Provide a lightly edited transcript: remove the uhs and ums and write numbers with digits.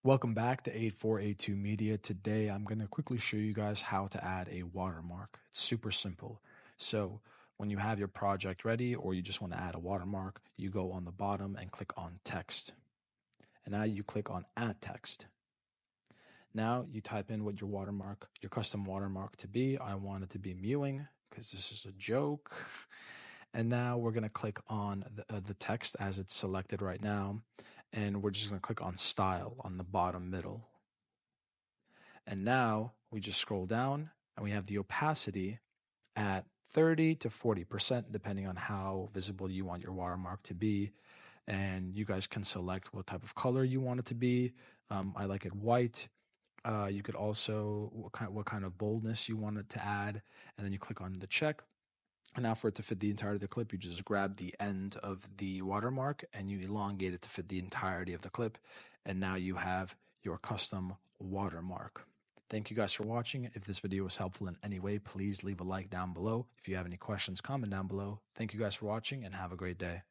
Welcome back to 8482 Media. Today, I'm going to quickly show you guys how to add a watermark. It's super simple. So when you have your project ready or you just want to add a watermark, you go on the bottom and click on text. And now you click on add text. Now you type in what your custom watermark to be. I want it to be mewing because this is a joke. And now we're going to click on the text as it's selected right now. And we're just going to click on style on the bottom middle. And now we just scroll down and we have the opacity at 30 to 40%, depending on how visible you want your watermark to be. And you guys can select what type of color you want it to be. I like it white. You could also, what kind of boldness you want it to add. And then you click on the check. And now for it to fit the entirety of the clip, you just grab the end of the watermark and you elongate it to fit the entirety of the clip. And now you have your custom watermark. Thank you guys for watching. If this video was helpful in any way, please leave a like down below. If you have any questions, comment down below. Thank you guys for watching and have a great day.